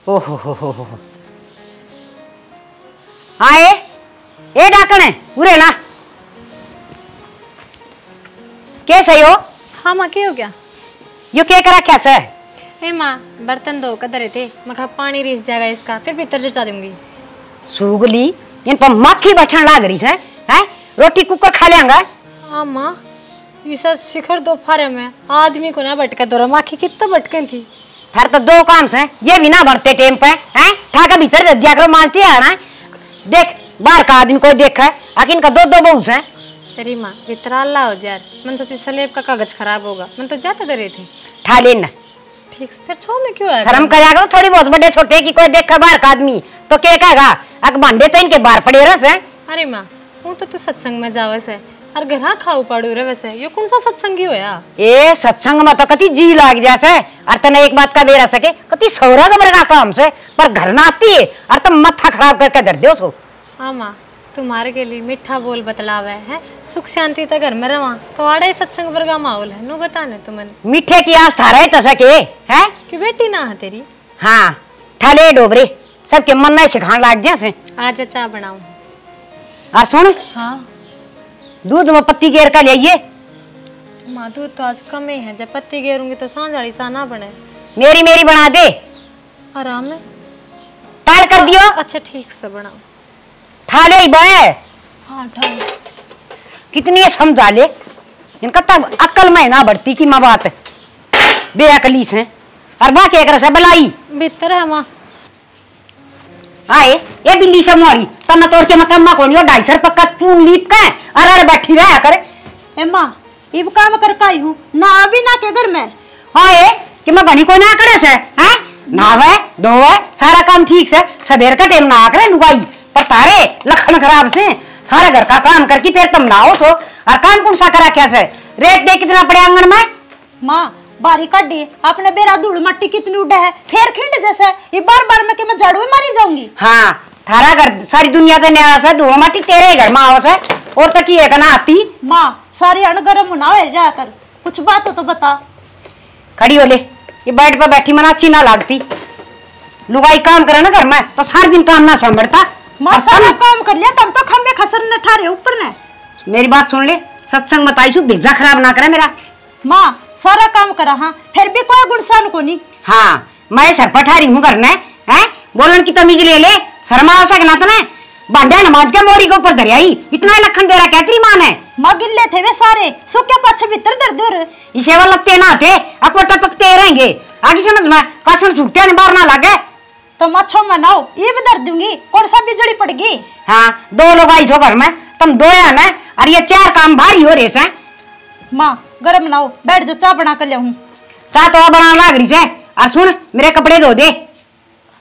ओहो हो। हाँ ए डाकण है उरे ना के सही हो? हाँ माँ क्या हो गया? यो क्या करा क्या से? ए माँ बर्तन धो कर धरे थे, मैं कहा पानी रिस जाएगा इसका, फिर भीतर जचा दूंगी। सुगली इन पर मक्खी बैठन लाग रही है, हैं? रोटी कुकर खा लेंगा? हाँ माँ ये सब शिखर दोपहर में आदमी को ना भटका दो रहा, माखी कितना भटकन थी। थार तो दो काम से ये भी ना भरते टेम पे, हैं? ठाका भीतर दिया करो मानती है ना? देख बाहर का आदमी कोई देखा है, आखिर का दो बहू है। तेरी माँ वितरा अल्लाह हो जाए, मन सोची सलेब का कागज खराब होगा, मन तो जाते दरे थे। ठा लेना ठीक फिर छो में क्यों है? शर्म करा करो थोड़ी बहुत, बड़े छोटे की कोई देखा बाहर का आदमी तो क्या कहेगा? अक भांडे तो इनके बाहर पड़े रस है। अरे माँ वो तो तू सत्संग में जावस है और घर खाऊ पाड़ू रे, वैसे ये कौन सा सत्संगी होया? ए सत्संग में तो कति जी लाग जासे, और तने एक बात का बेरा सके कति सौरा का बरगा काम से, पर घर ना आती है और तुम मत्था खराब करके धर दो उसको। हाँ माँ तुम्हारे के लिए मीठा बोल बतलावे है, सुख शांति तो घर में रवा, तो आड़े सत्संग वर्गा माहौल है, नो बताने तुमने। मीठे की आस थारा है तसा के है क्यों बेटी ना है तेरी? हाँ ठाले डोबरे सबके मन नहीं सिखाने लाग जैसे। आज चाय बनाऊं। आ सुन हाँ दूध में पत्ती गेर का लाइए। माँ दूध तो आज कम ही है, जब पत्ती गेरूंगी तो सांझ वाली सा ना बने। मेरी बना दे। आराम में टाल कर दियो। अच्छा ठीक से बनाओ। ठाले ही बे। हाँ ठाले। कितनी समझा ले, इनका तब अक्ल में ना बढ़ती की माँ बात बेअकली से, और बाकी एक रसा बलाई भीतर है माँ। आए ये बिल्ली से मोरी तब न तोड़ के मतलब माँ को नहीं 250 पक्का चून लीप का अरे बैठी रहा करे। ए माँ इब काम कर काई हूँ ना अभी ना के घर में। हाँ ये कि मैं घनी को ना करे से हैं, नावे धोवे सारा काम ठीक से, सवेर का टाइम ना करे लुगाई, पर तारे लखन खराब से सारा घर का काम करके फिर तुम नाओ तो, और काम कौन सा करा क्या से? रेत दे कितना पड़े आंगन में? माँ बारी काटी आपने बेरा धूल मट्टी कितनी उड़े है, फेर खिंड जैसे ये बार में के मैं झाड़ू में मारी जाऊंगी। हाँ थारा घर सारी दुनिया तो न्यास है, धूल मट्टी तेरे घर में आवस है, और तक ये ना आती। माँ सारी अणगरम ना हो जाकर कुछ बात हो तो बता। खड़ी हो ले, ये बेड पर बैठी मना अच्छी ना लागती, लुगाई काम करे ना घर में तो सारा दिन काम ना संभलता। माँ सारा काम कर लिया तब तो खम्बे खसर न ठारे ऊपर ने। मेरी बात सुन ले, सत्संग मत आई सु भेजा खराब ना करे मेरा। माँ सारा काम करा हाँ फिर भी कोई गुणसान को नहीं। हाँ मैं सर पठारी हूँ करने हैं, बोलन की तमीज ले ले, शर्मा हो सकना तो ना बांधा नमाज के मोरी के ऊपर धरियाई इतना लखन दे रहा क्या तेरी माँ ने? माँ गिल्ले थे वे सारे सूखे पाछे भीतर दर दूर इसे वो लगते ना थे अकवटा पकते रहेंगे, आगे समझ में कसम सूखते ने बार ना लगे तो मच्छो मनाओ ये भी दर दूंगी, कौन सा बिजली पड़गी। हाँ 2 लोग आई सो घर में, तुम 2 है ना, और ये 4 काम भारी हो रहे हैं। माँ गरम ना हो बैठ जो चाय बना कर ले हूँ। चाय तो बना लाग रही है, और सुन मेरे कपड़े धो दे।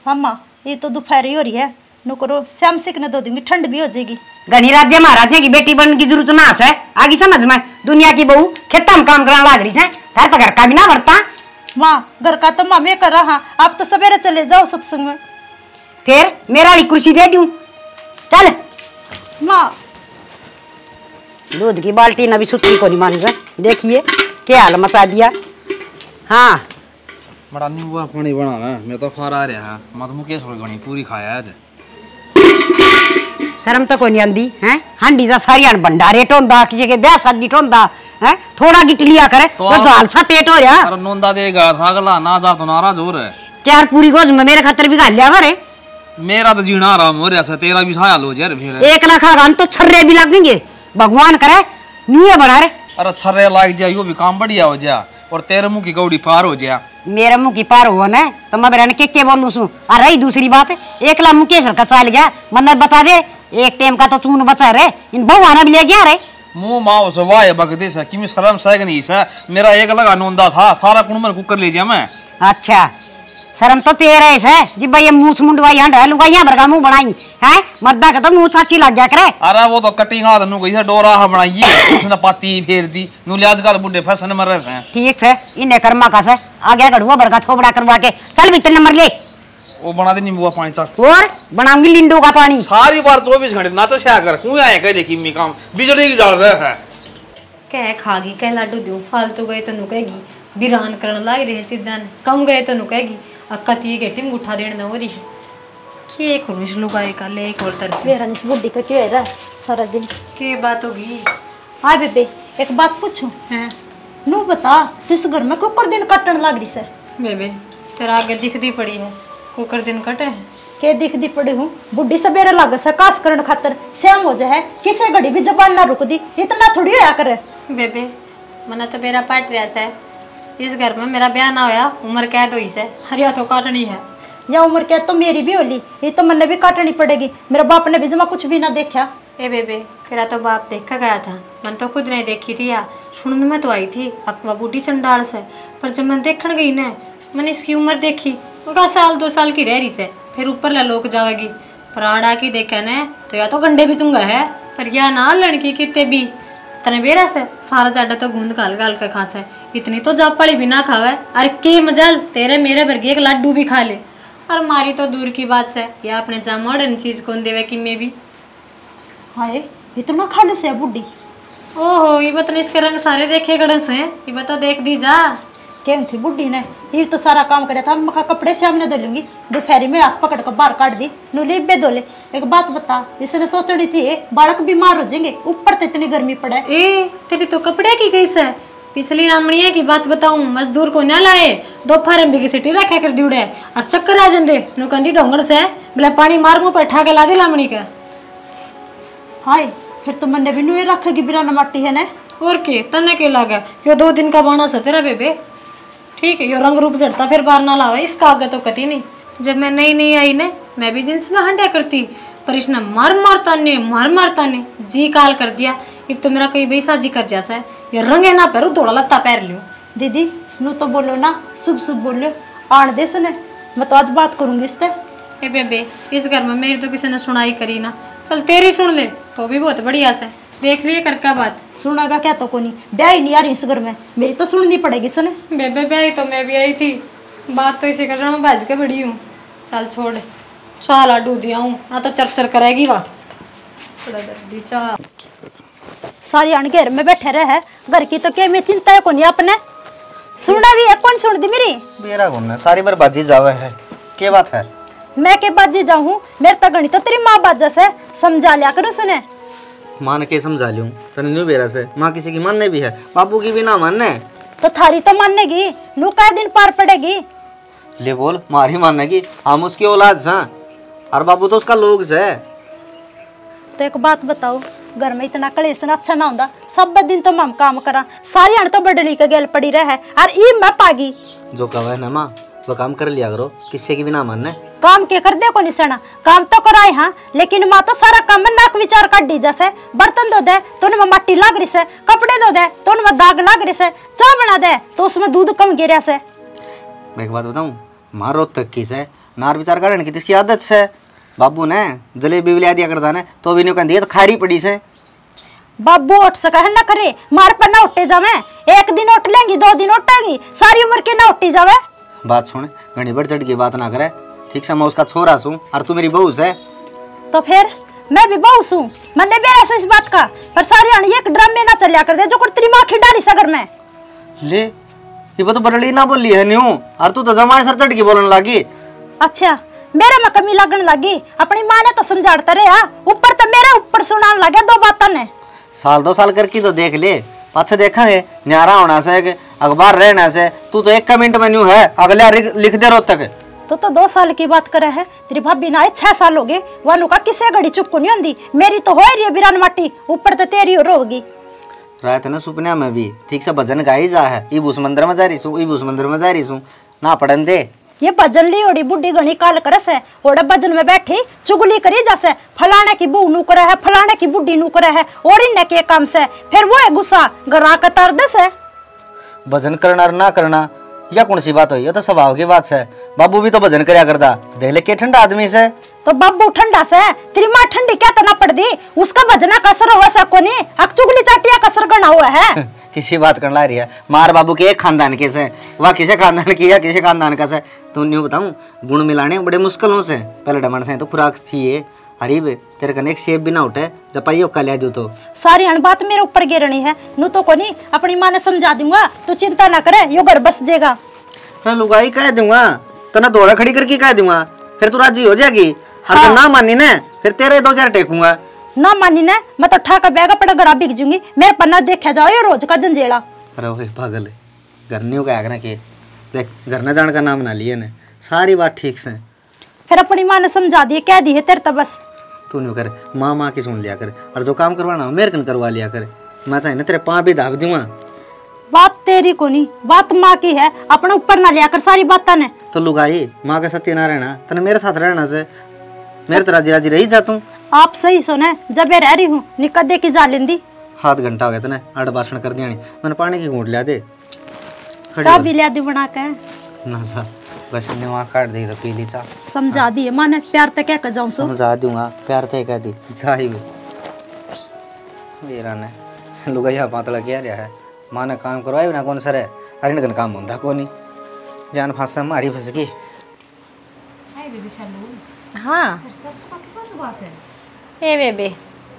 हाँ माँ ये तो दोपहर ही हो रही है, नुकरो श्याम सिक ने धो दूंगी ठंड भी हो जाएगी। गणी राज्य महाराज की बेटी बनने की जरूरत ना है, आगे समझ में दुनिया की बहू खेता में काम करने लाग रही है, घर पर घर का भी ना भरता। माँ घर का तो माँ मैं कर रहा, आप तो सवेरे चले जाओ सत्संग में। फिर मेरा वाली कुर्सी दे दूं, चल। माँ दूध की बाल्टी न भी सुट्टी को नहीं मानी है, देखिए क्या हाल मचा दिया। हाँ बड़ा नींबू पानी बनाना मैं तो फार आ रहा है, मत मुकेश गणी पूरी खाया आज। शर्म तो कोई नहीं आंदी हैं, हांडी जा सारी भंडारे टोंदा किसी के ब्याह शादी टोंदा हैं, थोड़ा गिट लिया करे तो जाल सा पेट हो रहा। अरे नोंदा देगा था अगला ना जा तो नाराज हो रहा है। 4 पूरी गोज में मेरे खातर भी घाल लिया रे। मेरा तो जीना आराम हो रहा है, तेरा भी साया लो यार फिर 1 लाख खागा तो छर्रे भी लगेंगे, भगवान करे नीए बना रे। अरे छर्रे लाग जाए यो भी काम बढ़िया हो जा, और तेरे मुंह की कौड़ी पार हो जा। मेरे मुंह की पार हुआ ना तो मैं बहन के बोलूं सू। और रही दूसरी बात, 1 लाख मुकेश का चाल गया, मन बता दे एक टाइम का तो चून बचा रे, इन बहु आना भी ले गया रे। मुंह माओ से वाय बगदे से कि शर्म सह नहीं से, मेरा 1 लगा नोंदा था सारा कुणमन कुकर ले जा मैं। अच्छा शर्म तो तेरा है जी भाई, ये मुंह मुंडवाई हंड है लुगाइया भरगा मुंह बनाई है, मर्दा का तो मुंह चाची लग गया करे। अरे वो तो कटिंग हाथ नु कैसे डोरा बनाई उसने पाती फेर दी नु ले आजकल बुड्ढे फैशन में रहे हैं। ठीक है इन्हें कर्मा का से आ गया गड़ुआ भरगा थोबड़ा करवा के चल भीतर नंबर ले। वो बना दे नींबू पानी चाल, और बनाऊंगी लिंडो का पानी सारी बार 24 घंटे ना तो क्या कर क्यों आए कह की मी काम बिजली की डाल रहे है। कह खागी कह लाडू दूं फालतू गए तो नु कहेगी, बिरान करने लाग रही है चीजां, कम गए तो नु कहेगी अक्का ती गेटी में उठा देने हो रही के खुरुश लुगाई का ले एक और तरफ मेरा निश बुड्ढी का क्यों है रहा सारा दिन? के बात होगी? हाँ बेबे एक बात पूछूं? हैं नू बता तू इस घर में कुकर दिन कटन लग रही सर? बेबे तेरा आगे दिखदी पड़ी है कुकर दिन कटे हैं के दिखदी पड़ी हूँ बुढ़ी सवेरे लाग से कास करन खातर श्याम हो जाए किसे घड़ी भी जबान ना रुक दी इतना थोड़ी होया करे। बेबे मना तो मेरा पाट रहा से इस घर में मेरा ब्याह ना होया उम्र कैद हुई से हरिया तो काटनी है या उम्र क्या तो मेरी भी होली ये तो मन भी काटनी पड़ेगी मेरे बाप ने भी जमा कुछ भी ना देखा। ए बेबे तेरा तो बाप देखा गया था मन तो खुद नहीं देखी थी या सुन में तो आई थी अकवा बूढ़ी चंडाल से पर जब मैं देखने गई ना मैंने इसकी उम्र देखी उनका साल 2 साल की रह रही से फिर ऊपर ला लोग जाएगी पर आड़ा की देखा न तो या तो गंडे भी तुंगा है पर या ना लड़की कितने भी तने बेरा से सारा जाडा तो गूंद गाल गाल कर खास है इतनी तो जापाली भी ना खावे अरे के मजाल तेरे मेरे वर्गी एक लड्डू भी खा ले और मारी तो दूर की बात से या अपने जा मॉडर्न चीज कौन देवे कि मैं भी हाय इतना खा ले से बुढ़ी। ओहो ये बता इसके रंग सारे देखे गड़स हैं ये बता देख दी जा केम थी बुढ़ी ने ये तो सारा काम करे था मखा कपड़े से हमने धो लूंगी दोपहरी में हाथ पकड़ कर बाहर काट दी नूली बे धोले। एक बात बता इसने सोचनी चाहिए बालक बीमार हो जाएंगे ऊपर तो इतनी गर्मी पड़े। ए तेरी तो कपड़े की कैसे है पिछली लामड़िया की बात बताऊं मजदूर को ना लाए दोपहर में भी सिटी रखा कर दिउड़े और चक्कर आ जंदे नुकंदी ढोंगड़ से बोले पानी मार मुंह पर ठा के ला दे लामड़ी का। हाय फिर तो मन भी नुए रखेगी बिराना माटी है ना और के तने के लागा क्यों 2 दिन का बोनस है तेरा बेबे ठीक है यो रंग रूप चढ़ता फिर बार ना लावा इसका आगे तो कती नहीं। जब मैं नई आई ने मैं भी जींस में हंडिया करती पर इसने मार मारता ने जी काल कर दिया एक तो मेरा कई बैसा जी कर जैसा है ये रंगे ना पैरू थोड़ा लत्ता पैर लियो। दीदी नू तो बोलो ना शुभ शुभ बोलो आन दे सुने मैं तो आज बात करूंगी इससे। ए बेबे इस घर में मेरी तो किसी ने सुनाई करी ना चल तेरी सुन ले तो भी बहुत बढ़िया से देख लिए कर क्या बात सुनागा क्या तो कोनी ब्याह ही नहीं आ रही इस घर में मेरी तो सुननी पड़ेगी सुने। बेबे ब्याह तो मैं भी आई थी बात तो इसे कर रहा हूँ भाज के बड़ी हूँ चल छोड़ चाल लाडू दिया हूँ ना तो चर करेगी वाह चाल सारी अण घर में बैठे रहे घर की तो क्या मैं चिंता है कोनी अपने सुना भी है कौन सुन दी मेरी बेरा घूमना सारी बार बाजी जावे है क्या बात है मैं के बाजी जाऊं मेरे तो गणी तो तेरी माँ बाजा से समझा लिया करो सुने। मान के समझा लूं तने न्यू बेरा से माँ किसी की मानने भी है बाबू की भी ना मानने तो थारी तो मानेगी नू का दिन पार पड़ेगी ले बोल मारी मानने की हम उसकी औलाद हैं और बाबू तो उसका लोग है। तो एक बात बताओ घर में इतना कलेश ना अच्छा ना होता सब दिन तो हम काम करा सारी अण तो बडली के गेल पड़ी रहे और ई मैं पागी जो कहे ना माँ वो काम कर लिया करो किसी की भी ना मानने काम के कर दे को निशाना काम तो कराए हाँ लेकिन माँ तो सारा काम में नाक विचार कर दी जैसे बर्तन धो दे तो उनमें मट्टी लग रही से कपड़े धो दे तो उनमें दाग लग रही से चाय बना दे तो उसमें दूध कम गिरा से। मैं एक बात बताऊं मारो तक की से नार विचार करने की इसकी आदत से बाबू ने जलेबी भी लिया दिया करता ने तो भी नहीं कहती तो खारी पड़ी से बाबू उठ सका है ना करे मार पर ना उठे जावे एक दिन उठ लेंगी 2 दिन उठेगी सारी उम्र के ना उठी जावे। बात सुन घनी बढ़ चढ़ की बात ना करे ठीक से मैं उसका छोरा सूं और तू मेरी बहू से तो फिर मैं भी बहू सूं मैंने बेरा से इस बात का पर सारी अण एक ड्रामे ना चलिया कर दे जो कर तेरी माँ खिडाली सगर में ले ये तो बरड़ी ना बोली है न्यू और तू तो जमाए सर चढ़ के बोलने लगी। अच्छा मेरे में कमी लगने लगी अपनी माँ ने तो समझाता रहा ऊपर तो मेरे ऊपर सुनाने लगे 2 बातों ने साल 2 साल करके तो देख ले पाछे देखेंगे न्यारा होना से अखबार रहना से तू तो 1 मिनट में न्यू है अगले लिख दे रो तक तो 2 साल की बात करे है तेरी भाभी ना 6 साल हो गए वानू का किसे घड़ी चुप नहीं होंगी मेरी तो हो रही है बिरान माटी ऊपर तो तेरी हो रोगी रात ना सुपने में भी ठीक से भजन गाई जा है ई भूस मंदिर में जा रही सू ई भूस मंदिर में जा रही सू ना पढ़न दे ये भजन ली ओड़ी बुढ़ी घनी काल करस है ओड़ा भजन में बैठी चुगली करी जैसे फलाने की बहू नू करे है फलाने की बुढ़ी नू करे है और इन्हें के काम से फिर वो है गुस्सा गरा का तार दस है भजन करना और ना करना या कौन सी बात हुई ये तो स्वभाव की बात है बाबू भी तो भजन करया करता देख ले के ठंडा आदमी से तो बाबू ठंडा से तेरी माँ ठंडी क्या तना पड़ दी उसका भजना कसर हुआ सा कोनी अक चुगली चाटिया कसर गना हुआ है किसी बात करना रही है मार बाबू के एक खानदान के से वह किसी खानदान की या किसी खानदान का से तुम न्यू बताऊं गुण मिलाने बड़े मुश्किलों से पहले डमन से तो खुराक थी ये अरीब तेरे कने एक सेब भी ना उठे जब पाइयो का ले तो सारी अण बात मेरे ऊपर गिरनी है नू तो कोनी अपनी माँ ने समझा दूंगा तो चिंता ना करे यो घर बस जाएगा लुगाई कह दूंगा तो ना दौड़ा खड़ी करके कह दूंगा, फिर तू राजी हो जाएगी। और अगर ना मानी ना फिर तेरे 2 4 टेकूंगा। ना मानी ना मैं तो ठाका बैग पड़ा गरा बिक जूंगी। मेरे पन्ना देखा जाओ ये रोज का जंजेड़ा। अरे ओए पागल घर नहीं होगा आगना के देख, घर न जान का नाम ना लिए ने, सारी बात ठीक से। फिर अपनी माँ ने समझा दी कह दी है तेरे तो बस। तू नहीं कर माँ की सुन लिया कर, और जो काम करवाना हो मेरे कन करवा लिया कर। मैं चाहे ना तेरे पाँव भी दाब दूंगा। बात तेरी को नहीं, बात माँ की है। अपने ऊपर ना लिया कर सारी बात ने। तो लुगाई माँ के साथ ना रहना, तने मेरे साथ रहना से मेरे तो राजी राजी रही जा तू। आप सही सुने, जब मैं रह रही हूँ निकल दे की जा लेंदी। हाथ घंटा हो गया तने आड़ भाषण कर दिया। मैंने पानी की घूंट लिया दे, चाय भी लिया दी बना के ना सा बस ने वहाँ काट दी तो पी ली चाह। समझा दी है माँ ने, प्यार तक क्या कर जाऊँ सो। समझा दूंगा प्यार ते कह दी जाही मेरा ने लुगाइया पातला क्या रहा है। माँ ने काम करवाए ना कौन सर है, अरे इनका काम होता को नहीं। जान फांसा मारी फंस गई। हाँ ए बेबे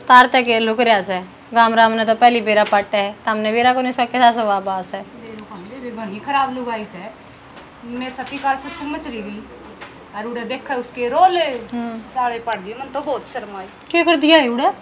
तार तक लुक रहा से गाम राम ने तो पहली बेरा पट्टे है, तमने बेरा को नहीं सके सा सवा बास है। घनी खराब लुगाई से मैं सती कार सत्संग में चली गई और उड़े देखा उसके रोले साड़े पड़ दिए। मन तो बहुत शर्म आई। क्या कर दिया है उड़ा?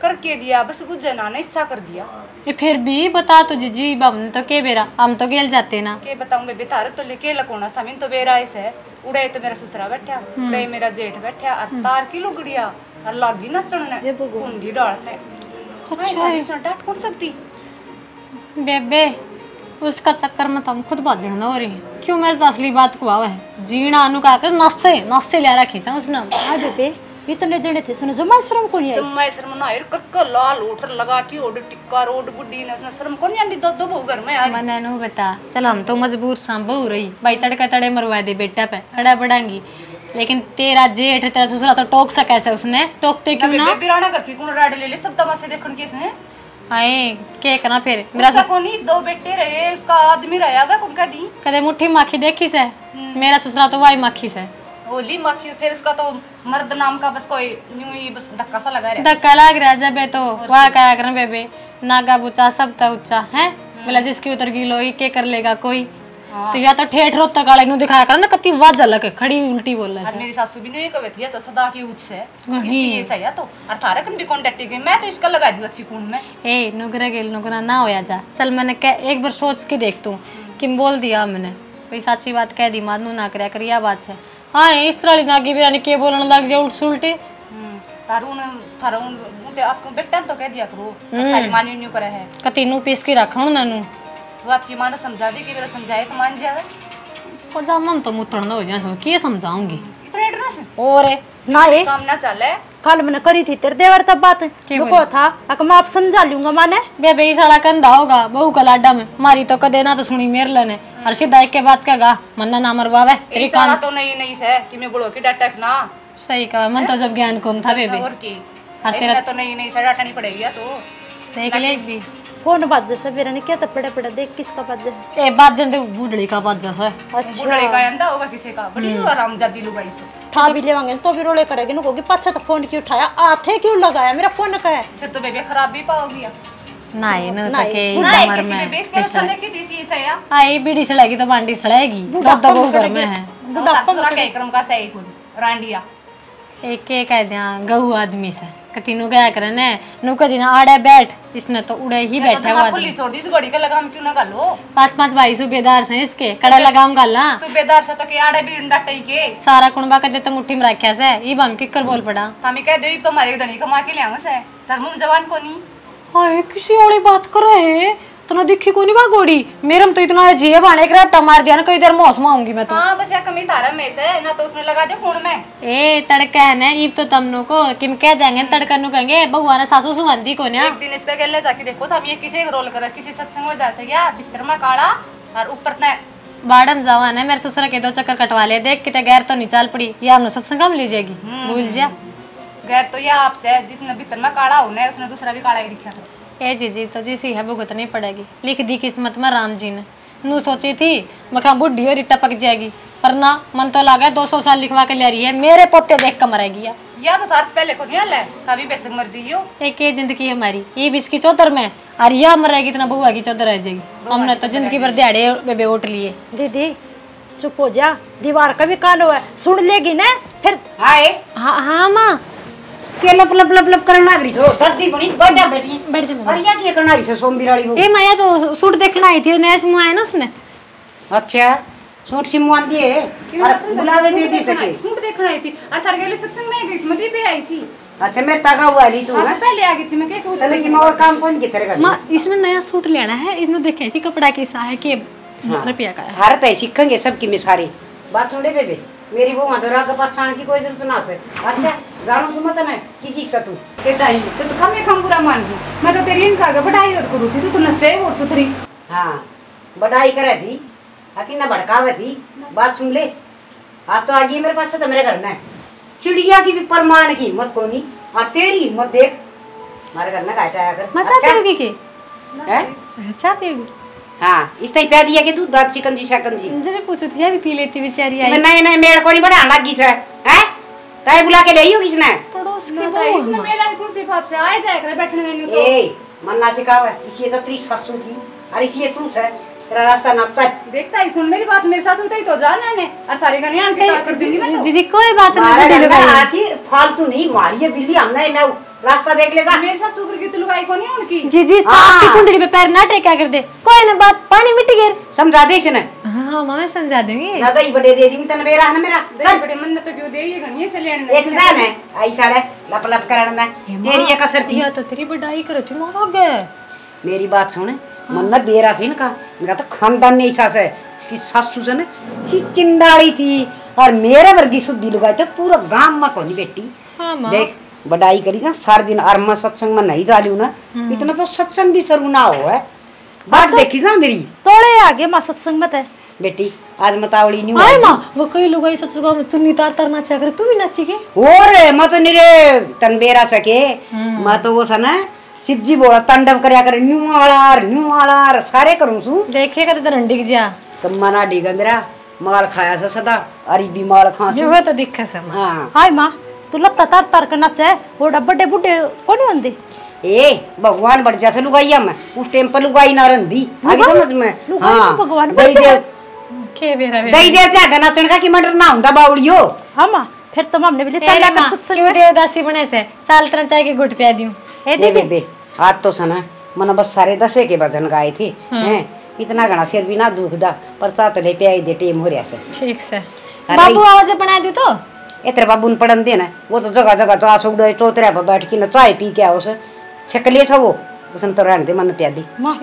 करके दिया बस बुझे ना हिस्सा कर दिया। ये फिर भी बता तो जीजी बाब ने तो के बेरा हम तो गेल जाते ना। के बताऊं बेबे तारे तो लेके लकोना था। मिन तो बेरा ऐसे उड़े तो मेरा ससुरा बैठा, उड़े मेरा जेठ बैठा और तार की लुगड़िया और लागी नचने कुंडी डालते। अच्छा है डांट कौन सकती बेबे, उसका चक्कर में तुम खुद बात जड़ना हो रही है। क्यों मेरे तो असली बात को आवा है जीना अनु का कर नस्से ले रखी सा उसने। हाँ बेबे इतने जने थे सुनो जमा शर्म को नहीं आई। जम्मा शर्म ना आयर कर लाल ओठर लगा के ओड टिक्का रोड बुड्डी ने उसने शर्म को नहीं आंदी। दो बहु घर में यार मैंने नु बता चल हम तो मजबूर सांबो हो रही भाई तड़का तड़े मरवा दे बेटा पे खड़ा बढ़ाएंगी, लेकिन तेरा जेठ तेरा ससुरा तो टोक सा कैसे उसने टोकते क्यों ना। बिराना करके कौन राड ले ले सब तमाशे देखण के इसने। हाय के करना फिर मेरा उसका कोनी 2 बेटे रहे, उसका आदमी रहेगा कौन का दी कदे मुट्ठी माखी देखी से। मेरा ससुरा तो वाई माखी से होली माखी। फिर उसका तो मर्द नाम का बस कोई न्यू ही बस धक्का सा लगा रहा। धक्का लग रहा जब तो वाह क्या करना बेबे, नागा बुचा सब तो ऊंचा है बोला जिसकी उतर गिलो ही के कर लेगा कोई। तो या तो ठेठ रोत तक आले नु दिखाया कर ना कति वाज झलक खड़ी उल्टी बोल रहा है। मेरी सासू भी नहीं कहती है तो सदा की उत से इसी ऐसा या तो और थारे कन भी कांटेक्ट गई। मैं तो इसका लगा दी अच्छी कून में। ए नुगरा गेल नुगरा ना होया जा चल मैंने एक बार सोच के देख तू कि बोल दिया मैंने कोई सच्ची बात कह दी मानू ना करया कर या बात से। हाँ इस तरह नागी बिरानी के बोलने लग जाए उल्ट सुलटे तारून थारून उनके आपको बेटा तो कह दिया करो थारी मानी न्यू करे है कति नु पीस के रखण ननु वो आपकी मां ने समझा दी कि मेरा समझाए तो मान जावे। को जामन तो मुतरण हो जाए के समझाऊंगी इतना एड्रेस और ना ये काम ना चले। कल मैंने करी थी तेरे देवर तब बात को था अक मैं आप समझा लूंगा माने बेबे ई साला कंधा होगा बहू का लाडा में मारी तो कदे ना तो सुनी मेर लेने और सीधा एक के बात कहेगा मन्ना ना मरवावे तेरी काम तो नहीं से कि मैं बुढ़ो की डांटक ना। सही कहा मन तो जब ज्ञान कौन था बेबे और की और तेरा तो नहीं से डांटनी पड़ेगी तो देख ले भी फोन बाजे से मेरा ने क्या तो पड़े पड़े देख किसका बाजे ए बाजन दे बूढ़ड़ी का बाजा से। अच्छा बुढ़े का अंदा होगा किसी का बड़ी आराम जाती लुगाई से ठा भी लेवांगे तो भी रोले करेगी नु कोगी पाछा तो फोन क्यों उठाया आथे क्यों लगाया मेरा फोन का है। फिर तो बेबे खराब भी पाओगी नहीं न तके नहीं कमर कि में बेबे इसके संदे की तीसी से या आई बीड़ी सड़ेगी तो बांडी सड़ेगी दो दबो घर में है बुढ़ापा का क्या क्रम का सही कुल रांडिया एक एक कह दिया गहू आदमी से कति नु गया करे ने नु कदी ना आड़े बैठ इसने तो उड़े ही बैठा हुआ पुलिस छोड़ दी इस घड़ी का लगाम क्यों ना गालो 5-5 भाई सूबेदार से इसके कड़ा लगाम गाला सूबेदार से तो के आड़े भी डटई के सारा कुणबा का तो मुट्ठी में रखया से ई बम की कर बोल पड़ा हमें कह दे तो मारे धनी कमा के ले आवे से धर्म जवान कोनी। हाय किसी औली बात करे है तो ना दिखी कोनी बा गोड़ी मेरम तो इतना जे बाणे के रट्टा मार दिया ना कई देर मौसम आऊंगी मैं तो। हां बस या कमी तारा में से ना तो उसने लगा दे फोन में ए तड़का है ना ईब तो तमनो को किम कह देंगे तड़का नु कहेंगे बउआ ने सासू सुवंती को ना एक दिन इसका गेले जाके देखो तो हम ये किसी रोल कर किसी सत्संग में जा से गया भीतर में काला और ऊपर ने बाड़म जवान है मेरे ससुर के 2 चक्कर कटवा ले देख किते गैर तो नहीं चल पड़ी या हमने सत्संग में ले जाएगी भूल जा गैर तो ये आपसे जिसने भीतर में काला होना है उसने दूसरा भी काला ही दिखा था। ए जीजी तो जैसी है भुगत नहीं पड़ेगी लिख दी किस्मत में राम जी ने नू सोची थी मैं बुढ़ी और टपक जाएगी पर ना मन तो लगा 200 साल लिखवा के ले रही है मेरे पोते देख कर मरेगी या तो तार पहले को नहीं ले कभी बेसक मर जियो एक ये जिंदगी है हमारी ये बीच की चौधर में और या मरेगी इतना बुआ की चौधर रह जाएगी हमने तो जिंदगी भर दिहाड़े बेबे उठ लिए। दीदी चुप हो जा, दीवार का भी कान हुआ सुन लेगी ना फिर। हाय हाँ हाँ माँ के लप लप लप लप करन लागरी छो दद्दी बनी बड़ा बेटी बैठ जा अरे या के करना रही छो सोम बिराड़ी वो ए माया तो सूट देखना आई थी नया सिम आया ना उसने। अच्छा सूट सिमवान दिए और बुलावे दे सके सूट देखना आई थी और थार गेले सत्संग में गई थी मदी पे आई थी। अच्छा मैं तगा हुआ रही तू मैं पहले आ गई थी मैं क्या कहूं तले की मैं और काम कौन की तरह माँ इसने नया सूट लेना है, इसने देखे थी कपड़ा कैसा है कि रुपया का है। हर तय सीखेंगे सबकी मिसारी बात सुन ले बेबे मेरी वो मधुरा का पहचान की कोई जरूरत ना से। अच्छा जानो तू मत ना किसी का तू कहता ही तो कम है कम बुरा मान गई मैं तो तेरी इनका बढ़ाई और करू थी तो नचे और सुथरी। हाँ बढ़ाई करे थी आखिर ना भड़कावे थी। बात सुन ले आज तो आ गई मेरे पास तो मेरे घर में चिड़िया की भी परमान की हिम्मत कोनी और तेरी हिम्मत देख हमारे घर में घाटा आया कर। मजा पियोगी के हैं? अच्छा पियोगी। हाँ इस तरह पै दिया कि तू दाद चिकनजी शकनजी जब मैं पूछती थी अभी पी लेती बेचारी मैं आई नए नए मेड़ को नहीं बढ़ा लगी से हैं ताई बुला के ले हो किसने पड़ोस ना के तो वो इसमें मेला कौन सी बात से आए जाए करे बैठने में नहीं तो ए मन्ना सिखावे इसी तो तेरी ससु थी और इसी तू से तेरा रास्ता नापता देखता ही सुन मेरी बात मेरे साथ होता ही तो जाना ने और थारे घर यहाँ के कर दूंगी मैं तो दीदी कोई बात मारे नहीं घर में लगाई। आती फालतू नहीं मारी है बिल्ली हमने मैं रास्ता देख लेगा मेरे साथ सुधर की तो लुगाई को नहीं उनकी जी सांप की कुंडली पे पैर ना टेका कर दे कोई ना बात पानी मिट गिर। समझा दे इसने हाँ मैं समझा दूंगी। ना दही बड़े दे दूंगी तने बेरा है ना मेरा दे बड़े मन तो क्यों दे ये घणी से लेने एक जान है आई साड़े लप लप करन में तेरी एक असर थी या तो तेरी बढ़ाई करो थी मार गए। मेरी बात सुन मन्ना बेरा से इनका तो खानदान नहीं सास है इसकी सासू से ना चिंडाड़ी थी और मेरे वर्गी शुद्धि लुगाई तो पूरा गांव में कोनी बेटी। हाँ माँ देख बढ़ाई करी ना सारे दिन और मैं सत्संग में नहीं जालू ना इतना तो सत्संग भी शुरू ना हो है बात देखी ना मेरी तोड़े आगे माँ सत्संग में थे बेटी आज मतावड़ी नहीं हाय माँ वो कई लोग ऐसा तो चुन्नी तार तार नाचा करे तू भी नाची के और मैं तो निरे तन बेरा सके मैं तो वो सा ना शिवजी बोला तांडव करया कर न्यू आलार सारे करूं सु देखेगा तो रंडी जा तो मना डीगा मेरा माल खाया सा सदा अरे भी माल खा जो है तो दिक्कत है माँ। हाँ हाय माँ तू लत्ता तार तार के नचे वो बड़े बुढ़े कौन होंगे ए भगवान बढ़ जैसे लुगाई मैं उस टाइम पर लुगाई ना रंदी आगे समझ में लुगाई हाँ तो भगवान दई दे के बेरा दई दे त्या गना चणका की मटर ना हुंदा बावड़ियो। हाँ माँ फिर तो हमने बोले तेरे चल माँ सत्संग क्यों देवदासी बने से चाल तरह चाय के घुट पिया दूं। ए ए दीदी बेबे आज तो सना मन बस सारे दसे के भजन गाए थे हैं इतना घना सिर भी ना दुखदा पर चात ले पे आई दे टेम हो रहा से ठीक से बाबू आवाज बना दूं तो इतरे बाबू ने पढ़न देना वो तो जगह जगह तो आसो उड़े चौतरे पर बैठ के ना चाय पी के आओ से छकले छो वो उसने तो रहने दे मन प्या दी। माँ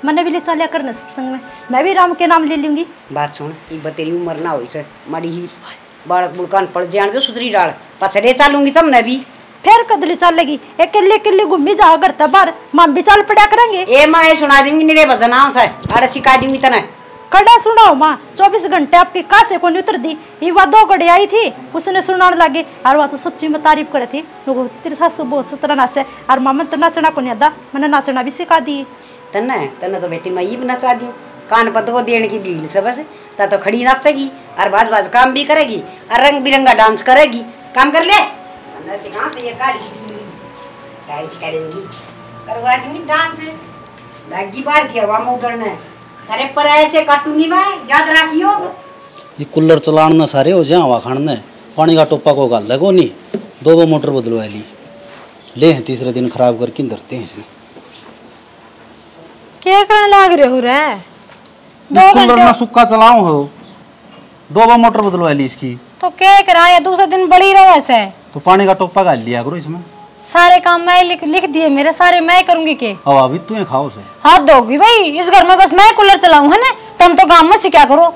मैंने भी ले चलिया करना सत्संग में मैं भी राम के नाम ले लूंगी। बात सुन ई बतेरी उम्र ना होई से माड़ी ही बालक बुलकान पड़ जान जो सुधरी डाल पछले चालूंगी तब न भी फिर कदली चलेगी एक किल्ले किल्ले घूमी जाओ करता बार माम भी चल पड़ा करेंगे। ए माँ ये सुना दूंगी निरे भजन आऊं से अरे सिखा दूंगी तना कड़ा सुनाओ माँ 24 घंटे आपकी कहाँ से कौन उतर दी ये वह 2 घड़ी आई थी उसने सुनाने लगे और वह तो सच्ची में तारीफ करे थी लोग तेरे सासू बहुत सुतरा नाचे और मामा तो नाचना को नहीं आता मैंने नाचना भी सिखा दी तन्ने तो बेटी मैं ये भी नचा दूं कान पर वो देने की ढील से बस ता तो खड़ी नाचेगी और बाज बाज काम भी करेगी और रंग बिरंगा डांस करेगी काम कर ले कहाँ से ये डांस करेंगी करवा दूंगी डांस लगी बार की हवा में उड़ना है अरे पर ऐसे काटूंगी मैं याद रखियो। ये कूलर चलान ना सारे हो जाए हवा खाने पानी का टोपा को गाल लगो नहीं 2 मोटर बदलवा ली ले हैं तीसरे दिन खराब करके धरते हैं इसने क्या करने लग रहे हो रे 2 कूलर घंटे ना सुक्का चलाऊं हो 2 मोटर बदलवा ली इसकी तो क्या करा या दूसरे दिन बड़ी रहो ऐसे तो पानी का टोपा गाल लिया करो इसमें सारे काम मैं लिख दिए मेरे सारे मैं करूंगी के हवा भी तू खाओ से हाथ दोगी भाई इस घर में बस मैं कूलर चलाऊं है ना तुम तो काम में से क्या करो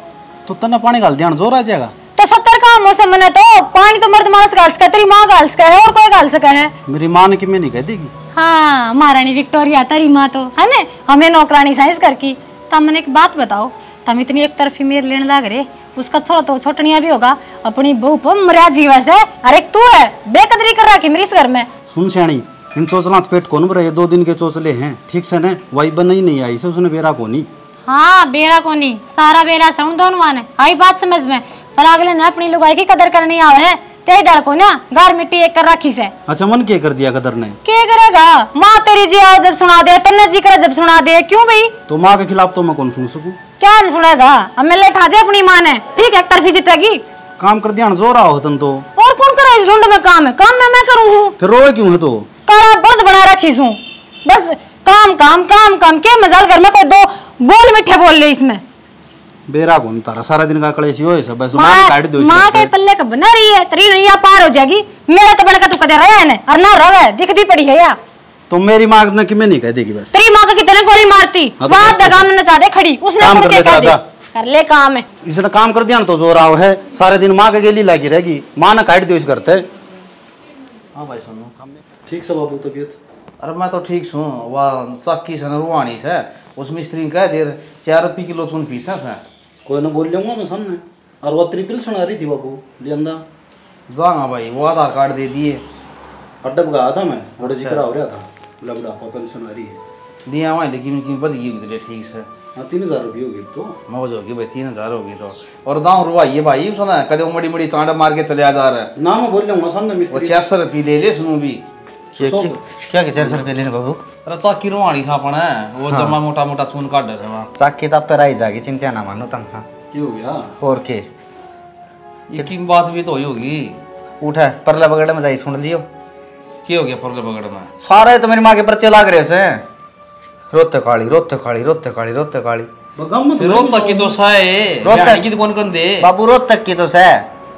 तो तना पानी गाल दिया जोर आ जाएगा तो 70 कामों से मने तो पानी तो मर्द मानस गाल सका तेरी माँ गाल सका है और कोई गाल सका है मेरी माँ ने कि मैं नहीं कह देगी। हाँ महारानी विक्टोरिया तेरी माँ तो है ना हमें नौकरानी साइंस करकी तब मैंने एक बात बताओ तुम इतनी एक तरफी मेरे लेने लग रहे उसका थोड़ा तो छोटनिया भी होगा अपनी बहू पर मर्या जीवा से अरे तू है बेकदरी कर रहा कि मेरे इस घर में सुन श्याणी इन चोचला पेट कौन भरे 2 दिन के चोचले हैं ठीक से न वही बन ही नहीं आई से उसने बेरा को नहीं। हाँ बेरा को नहीं सारा बेरा सण दोनों माने आई बात समझ में पर अगले ने अपनी लुगाई की कदर करनी आवे है ते डर को ना घर मिट्टी एक कर रखी से। अच्छा मन क्या कर दिया कदर ने क्या करेगा माँ तेरी जी आज जब सुना दे तन्ने जी करे जब सुना दे क्यों भाई तो माँ के खिलाफ तो मैं कौन सुन सकूं। क्या नहीं सुनेगा, हमें लेटा दे अपनी माँ ने, ठीक है, तरफी जीतेगी। काम कर दिया जोर आओ तुम तो। और कौन करे इस ढूंढ में काम है, काम मैं करूँ हूँ। फिर रोए क्यों है तो? काला बर्द बना रखी हूँ, बस काम काम काम काम के मजाल घर में कोई दो बोल मिठे बोल ले इसमें। बेरा कौन तारा सारा दिन का कलेश हो सब बस मां काट दो। मां के पल्ले का बना रही है, तेरी नैया पार हो जाएगी। मेरा तो बड़ा का तू कदे रहा है ने और ना रवे दिखती पड़ी है या। तो मेरी मां ने कि मैं नहीं कह देगी बस। तेरी मां को कितने गोली मारती, बात दगाम में नचा दे खड़ी, उसने मुड़ के कह दे कर ले काम है। इसने काम कर दिया ना तो जोर आओ है, सारे दिन मां के गेली लागी रहेगी, मां ने काट दो इस करते। हां भाई सुनो काम में ठीक सब बाबू तबीयत? अरे मैं तो ठीक छूं, वा चक्की से रुवानी से उस मिस्त्री कह दे 4 रुपये किलो चून पीसा से कोई ना बोल लूंगा मैं सामने। और वो ट्रिपल सुना रही थी बाबू लियांदा जाऊंगा भाई, वो आधार कार्ड दे दिए, अड्डा गया था मैं, बड़ा जिक्र हो रहा था, लगड़ा पेंशन आ रही है दिया हुआ, लेकिन की बद गई मुझे ठीक से। हाँ 3000 रुपये होगी तो मौज होगी भाई, 3000 होगी तो। और दाम रुवाइए भाई, सुना कदे मड़ी मड़ी चांडा मार के चले जा रहा है ना, मैं बोल लूंगा सामने वो मिस्त्री। 400 रुपये ले ले सुनो भी। क्या 400 रुपये लेने बाबू? अरे चक्की रुवानी था अपने, वो जमा मोटा मोटा चून काट दे से चाकी तब पर आई जाएगी, चिंता ना मानो तुम। हाँ क्यों हो गया? और के ये की बात भी तो हुई होगी। उठा परला बगड़ में जाई सुन लियो। क्या हो गया परले बगड़ में? सारे तो मेरी माँ के पर्चे लाग रहे से, रोते काली रोते काली रोते काली रोते काली। बगम मत रोज तक की तो साए रोज तक की कौन कन दे बाबू, रोज तक की तो से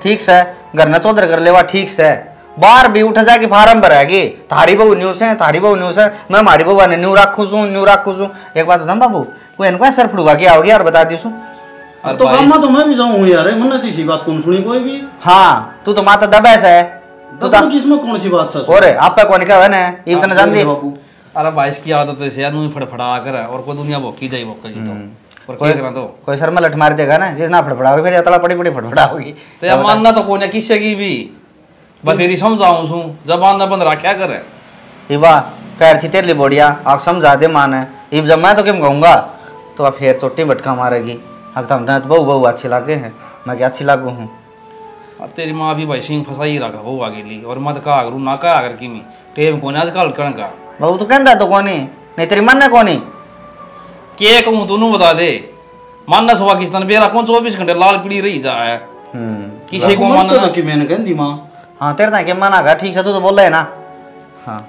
ठीक से घर न चौधर कर लेवा ठीक से, बाहर भी उठ जाके फार्म भरेगी, थारी बहू न्यूज है, थारी बहू न्यूज है, मैं हमारी बहू ने न्यू राखू छू। एक बात बताऊं बाबू, कोई इनको सर फुड़वा के आओगे यार, बता दी तो काम तो मैं भी जाऊं यार, मन सी बात कौन सुनी कोई भी। हाँ तू तो माता दबैस है, तू तो किसमें कौन सी बात सच? और आप पे कौन क्या है ना इतना जान दी बाबू। अरे भाई इसकी आदत है से नू फड़फड़ा कर, और कोई दुनिया भोकी जाई भोकेगी तो, और क्या करा तो कोई सर में लठ मार देगा ना, जिस ना फड़फड़ाओगे फिर अतला पड़ी पड़ी फड़फड़ा होगी। तो यार मानना तो कोने किससे की भी बतेरी समझाऊं छू, जबान न बंद रखा करे। इबा कह थी तेरे लिए बढ़िया आप समझा दे मान है, इब जब मैं तो क्यों कहूँगा तो आप फिर चोटी भटका मारेगी। हक तो बहु बहु अच्छे लागे हैं, मैं क्या अच्छी लागू हूँ। अब तेरी माँ भी भाई सिंह फंसा ही रखा वो आगे ली, और मत कहा करूँ ना कहा अगर की टेम कोने आजकल कण का बहू तो कहता तो कौन नहीं तेरी मन है कौन के कहूँ तू बता दे। मानना सवा पाकिस्तान बेरा कौन 24 घंटे लाल पीड़ी रही जा है किसी को मानना कि मैंने कहती माँ। हाँ तेरे ता के मना का ठीक से तू तो बोल रहा है ना। हाँ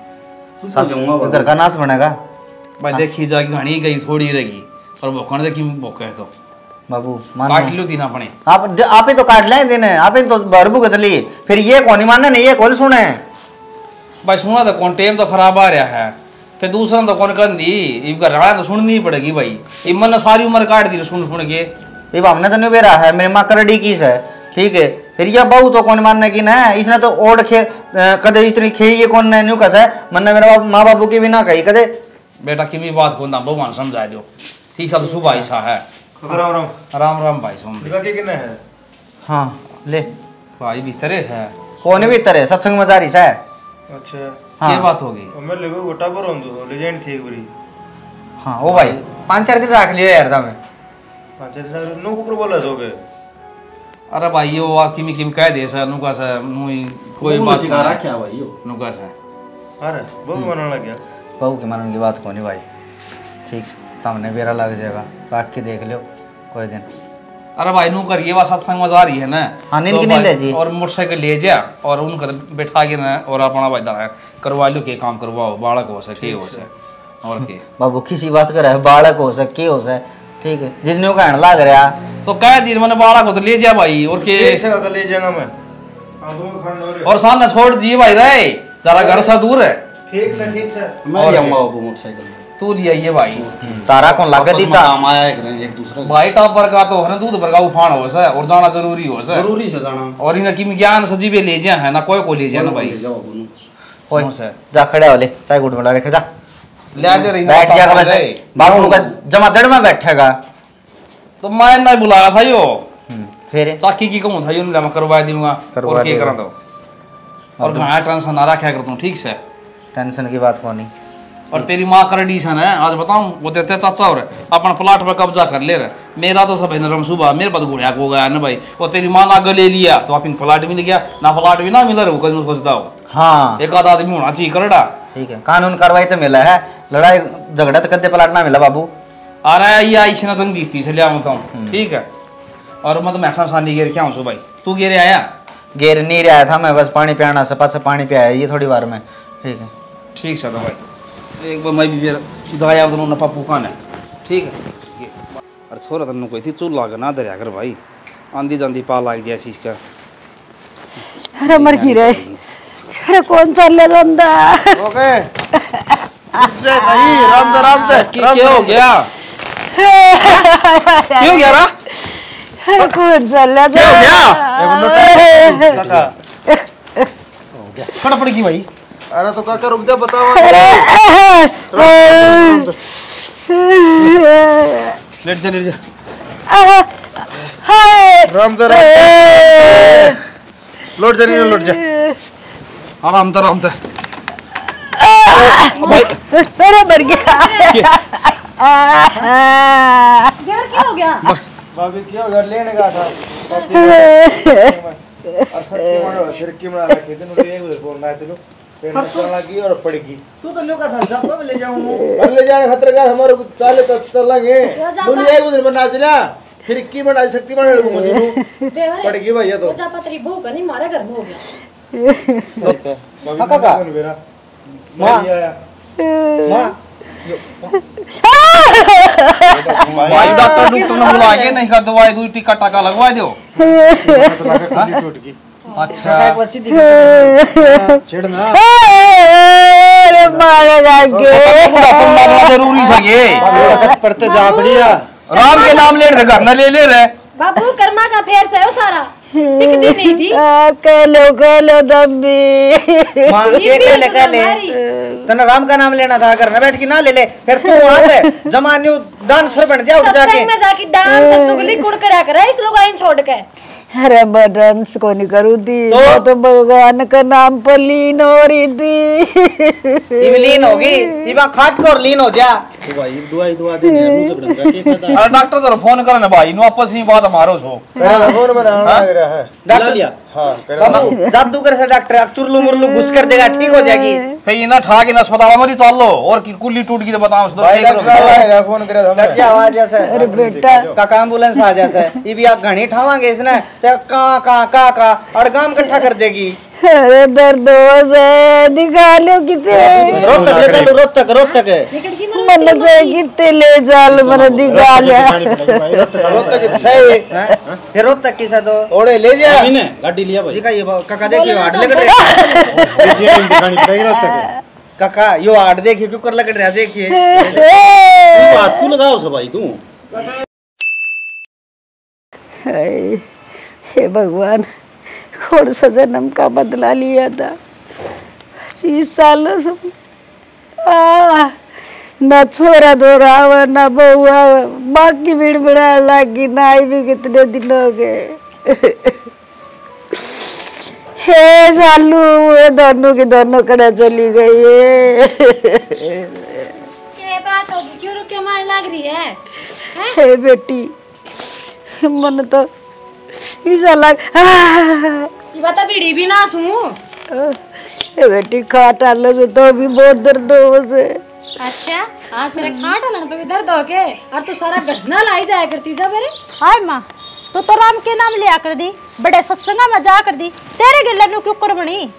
घर का नाश बनेगा भाई, देखी जाएगी घनी गई थोड़ी रहेगी, और भोकन देखी भोका है तो बाबू काट लो तीन अपने आप ही तो काट ले दिन, आप ही तो भरबू गदली, फिर ये कौन मानने नहीं, ये कौन सुने भाई। सुना तो कौन टेम तो खराब आ रहा है, फिर दूसरा तो कौन कर दी, इब राणा तो सुननी पड़ेगी भाई। इमन ने सारी उम्र काट दी सुन के, ये हमने तो नहीं बेरा है, मेरी माँ करड़ी की है ठीक है, फिर यह बहू तो कौन मानने की ना है, इसने तो ओढ़ खे कदे इतनी खे ये कौन न्यू कस है, मन मेरा माँ बाबू की भी ना कही कदे। बेटा की भी बात को ना भगवान समझा दो, ठीक है तो सुबह ऐसा है। राम राम राम राम भाई सुन के किने है? हाँ ले भाई भीतरे से है कौन भी तरह सत्संग में जा रही है। अच्छा हाँ। क्या बात होगी? मैं लेबो गोटा पर होंदो लेजेंड थी एक बरी। हाँ ओ भाई 5-4 दिन रख लियो यार तमे। 5 दिन नो कुकर बोला जोगे। अरे भाई यो आ किमी किम कह दे सर नुका से मुई कोई बात सिखा रखा भाई यो नुका से। अरे बहुत मनन लग गया। बहू के मानने की बात कोनी भाई, ठीक तमने बेरा लग जाएगा, रख के देख लियो कोई दिन। अरे भाई नू कर ये बात सत्संग में जा रही है ना, हाँ, नींद तो की नींद भाई- है जी। और मोटरसाइकिल ले जा और उनका बैठा के ना और अपना भाई दरा करवा लो के काम करवाओ, बालक हो सके हो से और के बाबू किसी बात कर रहा है, बालक हो सके हो से ठीक है, जितने कहने लग रहा तो कह दिन मैंने बालक हो तो ले जा भाई, और के एक से कर ले जाऊंगा मैं। हां तुम खंड हो रे। और सामने छोड़ दिए भाई रे, जरा घर से दूर है। ठीक से मैं जाऊंगा बाबू मोटरसाइकिल में। तू लिया ये भाई तारा कौन लग दी ता काम आया एक दूसरे का। भाई टॉपर का तो है ना, दूध भर का उफान हो से और जाना जरूरी हो से, जरूरी से जाना और इनका की ज्ञान सजीवे ले जा है ना, कोई को ले जा ना भाई। जाओ बोलूं ओए कौन सा? जा खड़े हो ले चाय गुड़ मिला रखे जा ले दे रही बैठ जा वैसे बाबू का जमा दड़ में बैठेगा तो मैं ना बुलाया था यो फिर चाकी की कहूँ था यो मैं करवा दूंगा करवा और क्या देगा। करा दो और घाया टेंशन ना रखा कर तू ठीक से। टेंशन की बात कोनी। और तेरी माँ कर डीसन है आज बताऊं, वो तेरे चाचा और अपना प्लाट पर कब्जा कर ले रहे, मेरा तो सब नरम सुबह मेरे पास घोड़ा को गया ना भाई, वो तेरी माँ ना गले लिया तो अपन प्लाट मिल गया ना, प्लाट भी ना मिला रे वो कहीं सोचता हो। हाँ एक आध आदमी होना चाहिए करड़ा। ठीक है, कानून कार्रवाई तो मिला है, लड़ाई झगड़ा तो कदे पलट ना मिला बाबू। अरे ये आई ना तंग जीती से लिया बताऊं ठीक है। और मैं तो मैक्सा सानी गेर क्या हूँ भाई, तू गेरे आया? गेर नहीं रहा था मैं, बस पानी पियाना से पास पानी पिया ये थोड़ी बार में। ठीक है ठीक है तो भाई एक बार मैं भी फिर दवाया दोनों न पप्पू खान है ठीक है। अरे छोरा तन्नू कोई थी चूल्हा का ना दरिया कर भाई, आंधी जांधी पा लाग जाए चीज का। अरे मर की रे, अरे कौन चल लंदा ओके जय भाई राम से क्या हो गया? क्यों गया रा? अरे कौन चल क्या हो गया? काका खड़ा पड़ेगी भाई। अरे तो काका रुक जा बताओ। लेट जा राम से लौट जा नहीं लौट जा। आराम से अरे मर गया। क्या हो गया? भाभी क्या घर लेने का था और सच्ची मानो फिर की बना रखी थी मुझे एक बोलना चलो फिर चलने लगी और पड़ गई। तू तो लोग था सब में ले जाऊं और ले जाने खतरे का हमारे को चाले तो चलेंगे दुनिया एक उधर बना चला फिर की बना शक्ति बना लगू मुझे पड़ गई भैया तो जा पतरी भूख नहीं मारा घर में हो गया। भाभी काका मेरा मां मां भाई डॉक्टर ने बुला के नहीं का दवाई दूई टिक्का टाका लगवा दो। टूट गई। अच्छा छेड़ना अरे मारे जाके मारना जरूरी है पड़ते जा बढ़िया राम के नाम ले रहे घर न ले रहे बाबू कर्मा का फेर से हो सारा दिखती नहीं थी। कलो दम्बी मां के लगा ले तने राम का नाम लेना था, घर में बैठ के ना ले ले फिर तू वहां पे जमान्यू डांसर बन जा उठ जाके में जाके डांस चुगली कुड़ करया करे इस लोग आइन छोड़ के। अरे मैं डांस को नहीं करूँ थी तो भगवान का नाम पर लीन हो रही थी। लीन होगी इबा खाट को लीन हो जा भाई दवाई दुआ देने अरे डॉक्टर तो फोन करे ना भाई नो आपस में बात हमारो छो फोन बनाना लग रहा है डॉक्टर लिया हां बाबू जादू कर से डॉक्टर चुरलू मुरलू घुस कर देगा ठीक हो जाएगी। फिर ये ना ठा के ना अस्पताल में चल लो और कुल्ली टूट गई तो बताओ उसको भाई क्या करोगे? डॉक्टर फोन करे डट जा आवाज ऐसे अरे बेटा काका एम्बुलेंस आ जैसे ये भी आप घणी ठावांगे इसने तो का और काम इकट्ठा कर देगी। अरे दर्द हो से निकालो किते रोक तक मन से किते ले जाल मन निकाल रोक तक सही फिर रोक तक किसा दो ओड़े ले जा मैंने गाड़ी लिया भाई जी का ये काका देखियो हाथ लग रहे दिखानी पड़ेगी रोक तक काका यो हाथ देखिए क्यों कर लग रहा देखिए तू हाथ को लगाओ सब भाई तू। हे भगवान कौन सा जन्म का बदला लिया था 30 सालों से न छोरा दोहरावा न बहुआ बाकी बिड़बिड़ा लगी नाई भी कितने दिन हो गए। हे सालू ये दोनों की दोनों कड़ा चली गई है। क्या बात होगी क्यों रुके मार लग रही है? हे बेटी मन तो ऐसा लग ये बता बीड़ी भी ना सुनूं। बेटी खाट आले से तो भी बहुत दर्द हो से। अच्छा आज तेरे खाट हलन पे भी दर्द हो के और तू सारा घटना लाई जाया करती जा मेरे। हाय माँ तो राम के नाम लिया कर दी बड़े सत्संगा में जा कर दी तेरे गिल्ले नु क्यों कर बनी।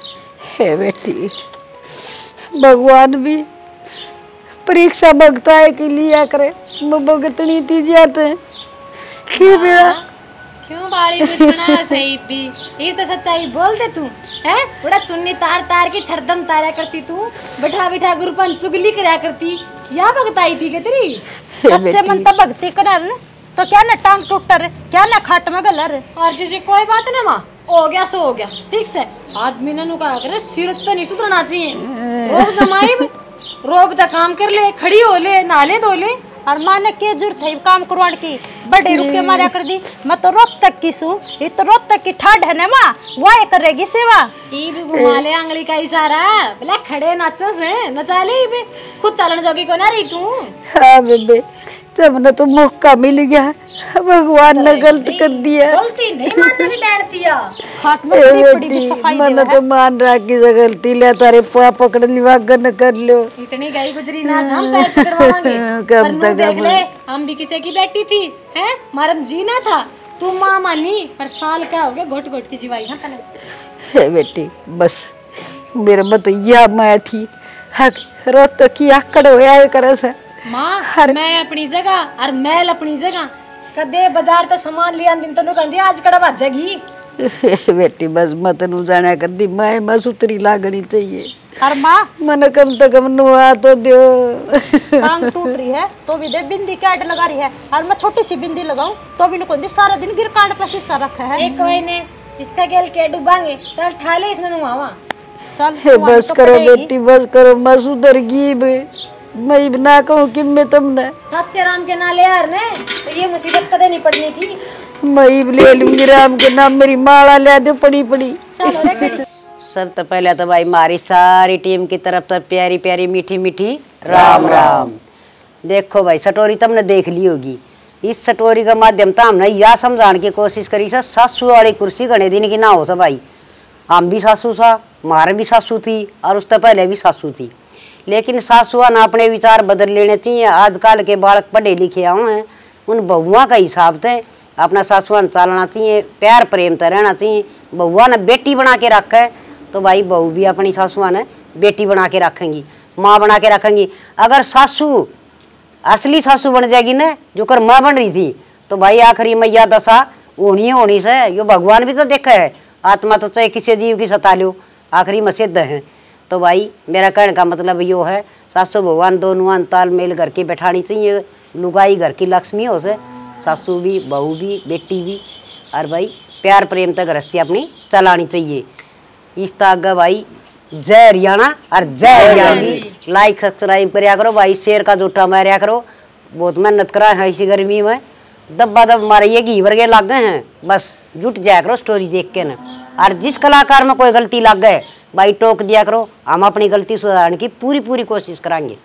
हे बेटी भगवान भी परीक्षा भगता है कि लिया करे मैं भगतनी थी जाते कि मेरा क्यों बाड़ी बिछना सही थी ये तो सच्चाई बोल दे तू हैं बड़ा सुन्नी तार तार की छड़दम तारा करती तू बैठा बैठा गुरुपन चुगली करया करती या भगताई थी के तेरी सच्चे मन तो भक्ति कर तो क्या ना टांग टूट रे क्या ना खाट में गलर और जैसे कोई बात ना माँ हो गया सो हो गया ठीक से आदमी ने कहा करे सिर तो नहीं सुधरना चाहिए रोब जमाए रोब तक काम कर ले खड़ी हो ले नाले धो ले और माने के जरूरत है काम करवाड़ की बड़े रुके मारा कर दी मैं तो रोज तक की सू ये तो रोज तक की ठाड है ना माँ वाह करेगी सेवा ई भी घुमा ले आंगली का इशारा बोला खड़े नाचो से नचा ले भी खुद चलन जोगी को ना रही तू। हाँ बेबे तुमने तो मौका मिल गया, भगवान ने गलत कर दिया। गलती नहीं मानते भी डांट दिया। हाथ में बड़ी बड़ी भी सफाई मैंने तो मान रहा कि गलती ले तारे पाँव पकड़ लिवा न कर लो। इतनी गई गुजरी ना हम पैर पकड़वाएंगे। पर नू देख ले, हम भी किसी की बेटी थी, हैं? मारम जीना था, तू माँ मानी, पर साल क्या हो गया घोट घोट की जीवाई है तने। हे बेटी बस मेरे में तो यह मैं थी, रोत तो की आकड़ होया करे से। माँ मैं अपनी जगह और मैल अपनी जगह, कदे बाजार तो सामान लिया दिन तो कहंदी आज कड़ा भाजेगी। बेटी बस मत नु जाने कर दी, मैं सुतरी लागनी चाहिए। और माँ मन कम से कम नुआ तो दो। टांग टूट रही है तो भी दे, बिंदी कैट लगा रही है, और मैं छोटी सी बिंदी लगाऊं तो भी नुको सारा दिन गिर कांड पर शीशा रखा है। एक कोई ने इसका गेल के डुबाएंगे, चल ठा ले इसने नुआवा। चल बस करो बेटी बस करो, मैं सुधर गई। मैं ना कहूँ कि मैं तुमने सच्चे राम के नाले यार ने तो ये मुसीबत कदे नहीं पड़नी थी। मैं ले लूंगी राम के नाम, मेरी माला ले दो पड़ी। चलो रे बेटी। सब तो पहले तो भाई हमारी सारी टीम की तरफ से प्यारी प्यारी मीठी मीठी राम राम। देखो भाई सटोरी तुमने देख ली होगी, इस सटोरी का माध्यम तो हमने यह समझाने की कोशिश करी से सासू वाली कुर्सी घने दिन की ना हो सा भाई। हम भी सासू सा, हमारे भी सासू थी और उससे पहले भी सासू थी, लेकिन सासुआ ना अपने विचार बदल लेने चाहिए। आजकल के बालक पढ़े लिखे आए हैं, उन बहुआ का हिसाब से अपना सासुआ चलना चाहिए, प्यार प्रेम तो रहना चाहिए। बहुआ ने बेटी बना के रखा है तो भाई बहू भी अपनी सासुआ ने बेटी बना के रखेंगी, माँ बना के रखेंगी। अगर सासू असली सासू बन जाएगी ना, जो कर माँ बन रही थी, तो भाई आखिरी मैया दशा होनी से। यो भगवान भी तो देखा है, आत्मा तो चाहे किसी जीव की सता लो, आखिरी में सिद्ध है। तो भाई मेरा कहने का मतलब यो है, सासू भगवान दोनों तालमेल घर की बैठानी चाहिए। लुगाई घर की लक्ष्मी हो से, सासू भी बहू भी बेटी भी, और भाई प्यार प्रेम तक गृहस्थी अपनी चलानी चाहिए। इस तरह भाई जय हरियाणा और जय हरियाणवी। लाइक सब्सक्राइब कराया करो भाई, शेर का जोटा मारा करो। बहुत मेहनत करा है इसी गर्मी में, दब्बा दब मारे ये घी वर्गे लग गए हैं, बस जुट जाया करो स्टोरी देख के न। और जिस कलाकार में कोई गलती लग गए भाई टोक दिया करो, हम अपनी गलती सुधारने की पूरी कोशिश कराएंगे।